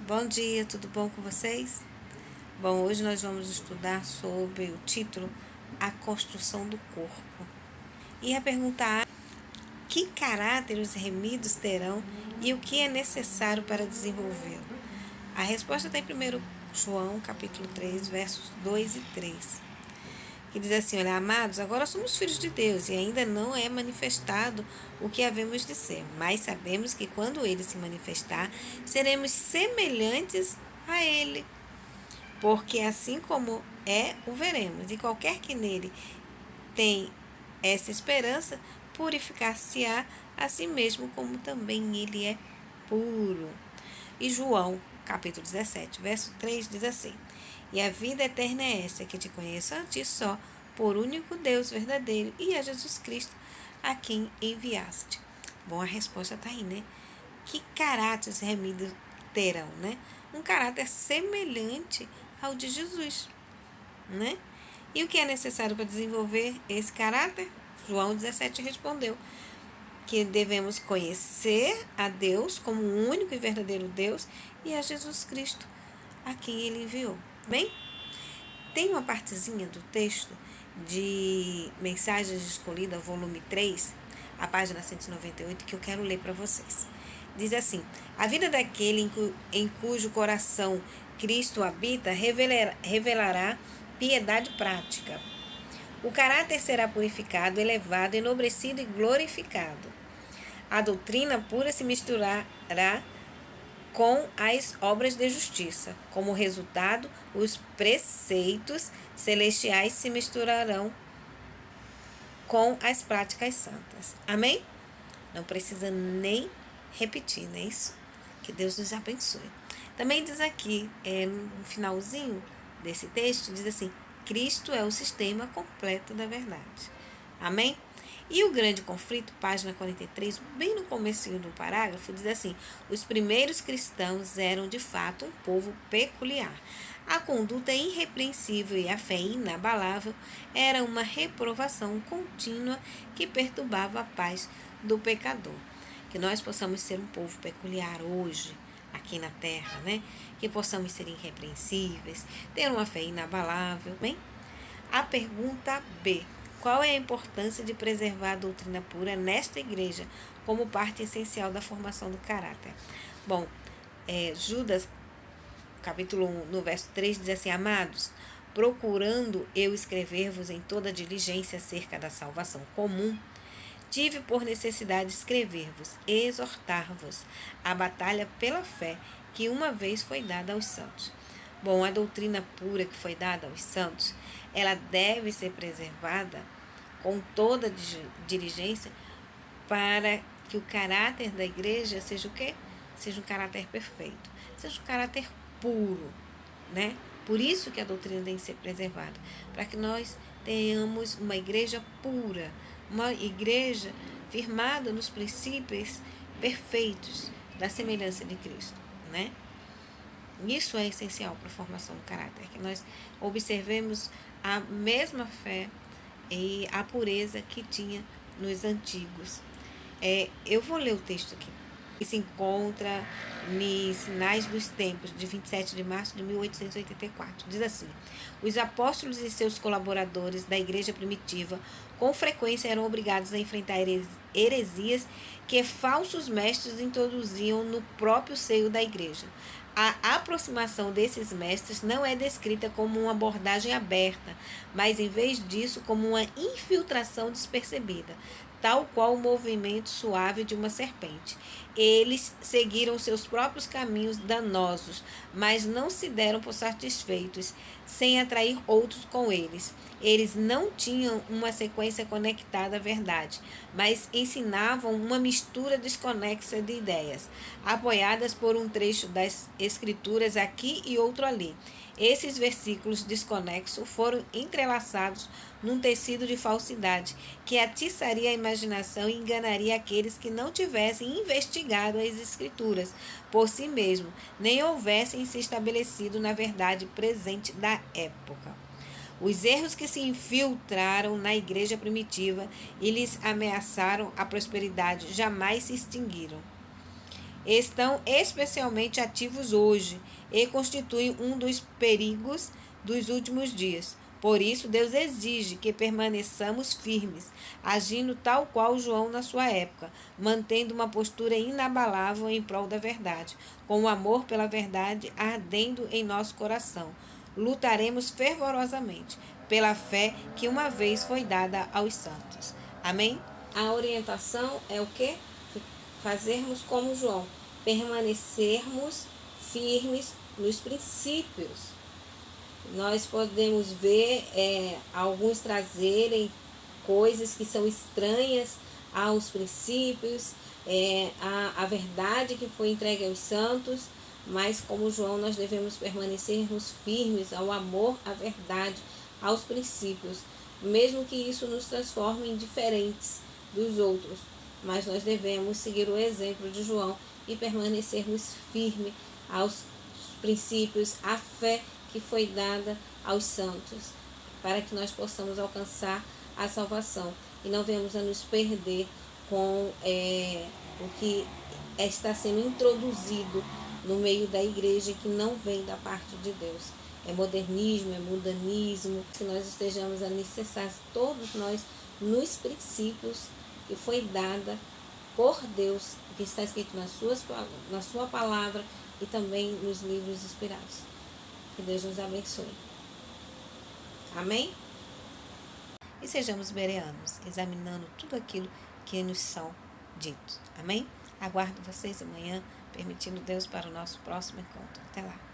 Bom dia, tudo bom com vocês? Bom, hoje nós vamos estudar sobre o título A Construção do Corpo. E a pergunta A: que caráter os remidos terão e o que é necessário para desenvolvê-lo? A resposta está em 1 João, capítulo 3, versos 2 e 3, que diz assim: olha, amados, agora somos filhos de Deus e ainda não é manifestado o que havemos de ser, mas sabemos que quando ele se manifestar, seremos semelhantes a ele, porque assim como é, o veremos. E qualquer que nele tem essa esperança, purificar-se-á a si mesmo, como também ele é puro. E João, capítulo 17, verso 3, diz assim: e a vida eterna é essa, que te conheça a ti só, por único Deus verdadeiro, e a Jesus Cristo, a quem enviaste. Bom, a resposta está aí, né? Que caráter os remidos terão, né? Um caráter semelhante ao de Jesus, né? E o que é necessário para desenvolver esse caráter? João 17 respondeu que devemos conhecer a Deus como o único e verdadeiro Deus e a Jesus Cristo, a quem ele enviou. Bem, tem uma partezinha do texto de Mensagens Escolhidas, volume 3, a página 198, que eu quero ler para vocês. Diz assim: a vida daquele em cujo coração Cristo habita revelará piedade prática. O caráter será purificado, elevado, enobrecido e glorificado. A doutrina pura se misturará com as obras de justiça. Como resultado, os preceitos celestiais se misturarão com as práticas santas. Amém? Não precisa nem repetir, não é isso? Que Deus nos abençoe. Também diz aqui, no finalzinho desse texto, diz assim: Cristo é o sistema completo da verdade. Amém? E o grande conflito, página 43, bem no comecinho do parágrafo, diz assim: os primeiros cristãos eram de fato um povo peculiar. A conduta irrepreensível e a fé inabalável era uma reprovação contínua que perturbava a paz do pecador. Que nós possamos ser um povo peculiar hoje, aqui na terra, né? Que possamos ser irrepreensíveis, ter uma fé inabalável, bem? A pergunta B: qual é a importância de preservar a doutrina pura nesta igreja como parte essencial da formação do caráter? Bom, Judas, capítulo 1, no verso 3, diz assim: amados, procurando eu escrever-vos em toda diligência acerca da salvação comum, tive por necessidade escrever-vos, exortar-vos a batalha pela fé que uma vez foi dada aos santos. Bom, a doutrina pura que foi dada aos santos, ela deve ser preservada com toda diligência para que o caráter da igreja seja o quê? Seja um caráter perfeito, seja um caráter puro, né? Por isso que a doutrina tem que ser preservada, para que nós tenhamos uma igreja pura, uma igreja firmada nos princípios perfeitos da semelhança de Cristo, né? Isso é essencial para a formação do caráter, que nós observemos a mesma fé e a pureza que tinha nos antigos. Eu vou ler o texto aqui. Que se encontra em Sinais dos Tempos, de 27 de março de 1884. Diz assim: os apóstolos e seus colaboradores da igreja primitiva com frequência eram obrigados a enfrentar heresias que falsos mestres introduziam no próprio seio da igreja. A aproximação desses mestres não é descrita como uma abordagem aberta, mas em vez disso como uma infiltração despercebida, tal qual o movimento suave de uma serpente. Eles seguiram seus próprios caminhos danosos, mas não se deram por satisfeitos, sem atrair outros com eles. Eles não tinham uma sequência conectada à verdade, mas ensinavam uma mistura desconexa de ideias, apoiadas por um trecho das Escrituras aqui e outro ali. Esses versículos desconexos foram entrelaçados num tecido de falsidade, que atiçaria a imaginação e enganaria aqueles que não tivessem investigado as Escrituras por si mesmos, nem houvessem se estabelecido na verdade presente da época. Os erros que se infiltraram na igreja primitiva e lhes ameaçaram a prosperidade jamais se extinguiram. estão especialmente ativos hoje e constituem um dos perigos dos últimos dias. Por isso, Deus exige que permaneçamos firmes, agindo tal qual João na sua época, mantendo uma postura inabalável em prol da verdade, com o amor pela verdade ardendo em nosso coração. Lutaremos fervorosamente pela fé que uma vez foi dada aos santos. Amém? A orientação é o quê? Fazermos como João, permanecermos firmes nos princípios. Nós podemos ver alguns trazerem coisas que são estranhas aos princípios, a verdade que foi entregue aos santos, mas como João nós devemos permanecermos firmes ao amor, à verdade, aos princípios, mesmo que isso nos transforme em diferentes dos outros, mas nós devemos seguir o exemplo de João e permanecermos firmes aos princípios, à fé que foi dada aos santos, para que nós possamos alcançar a salvação e não venhamos a nos perder com o que está sendo introduzido no meio da igreja que não vem da parte de Deus. É modernismo, é mundanismo, que nós estejamos alicerçados todos nós nos princípios que foi dada por Deus, que está escrito na sua palavra e também nos livros inspirados. Que Deus nos abençoe. Amém? E sejamos bereanos, examinando tudo aquilo que nos são ditos. Amém? Aguardo vocês amanhã, permitindo Deus para o nosso próximo encontro. Até lá.